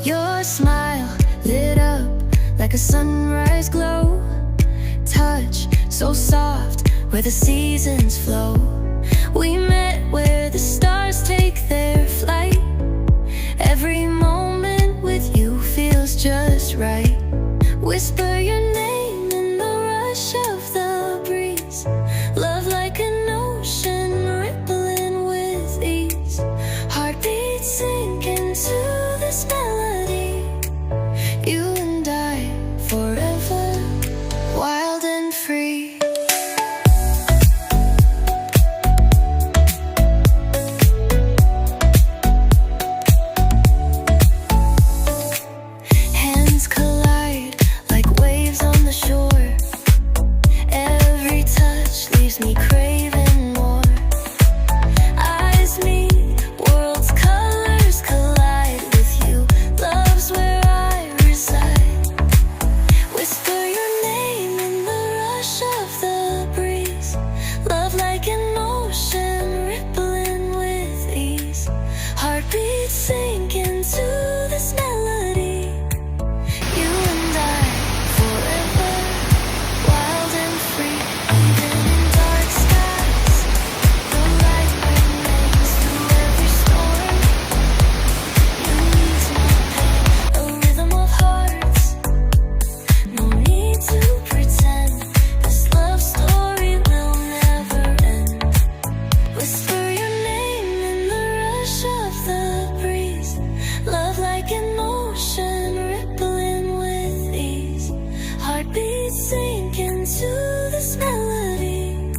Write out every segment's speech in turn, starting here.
Your smile lit up like a sunrise glow. Touch so soft where the seasons flow. We met where the stars take their flight. Every moment with you feels just right. Whisper your name in the rush of the breeze. Love like an ocean rippling with ease. Heartbeats sink into this melody. You and I forever, wild and free. Hands collide like waves on the shore. Every touch leaves me craving more. Eyes meet, worlds' colors collide. With you, love's where I reside. Whisper your name in the rush of the breeze. Love like an ocean rippling with ease. Heartbeats sink into this melody. You and I forever, wild and free. Even in dark skies, the light remains through every storm. You ease my pain, a rhythm of hearts. No need to pretend, this love story will never end. Whisper your name in the rush of the breeze. Love like an ocean rippling with ease. Heartbeats sink into this melody.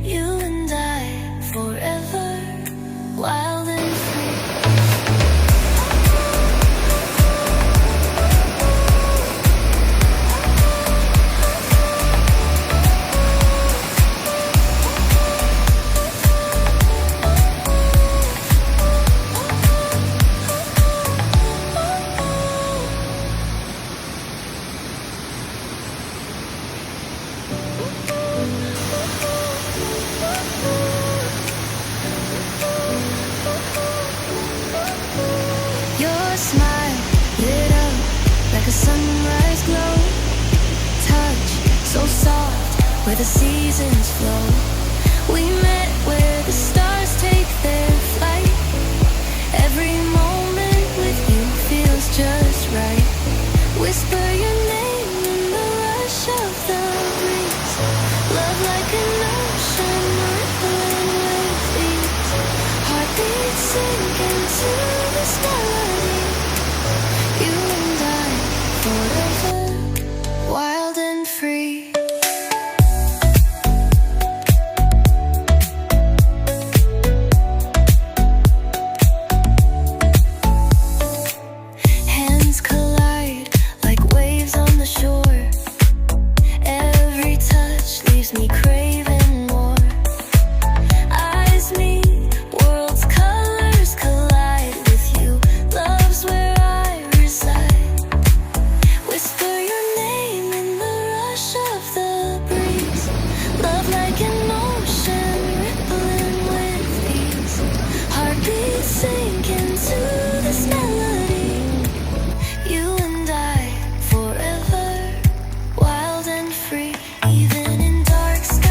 You and I forever, wild and free. Your smile lit up like a sunrise glow. Touch so soft where the seasons flow. We met where the stars take their flight. Every moment with you feels just right. Whisper your name in the rush of the breeze. Love like an ocean rippling with ease. Heartbeats sink into this melody. You and I forever, wild and free. Hands collide like waves on the shore. Every touch leaves me craving more. Eyes meet, worlds' colors collide. With you, love's where I reside. Whisper your name in the rush of the breeze. Love like an ocean rippling with ease. Heartbeats sink into this melody. You and I forever, wild and free. Even in dark skies,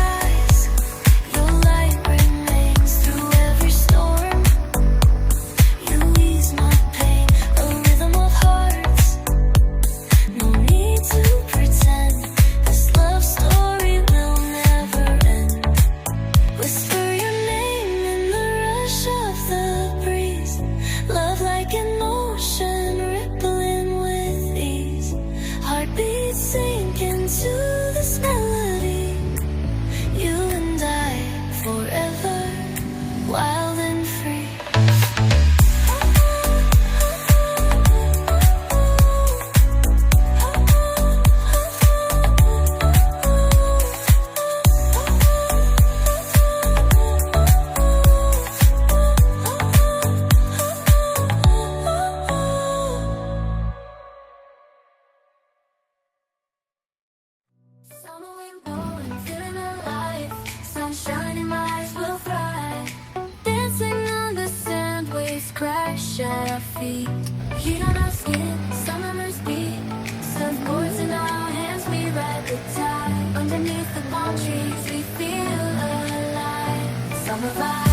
feet. Heat on our skin, summer's beat. Surfboards in our hands, we ride the tide. Underneath the palm trees, we feel alive. Summer vibe.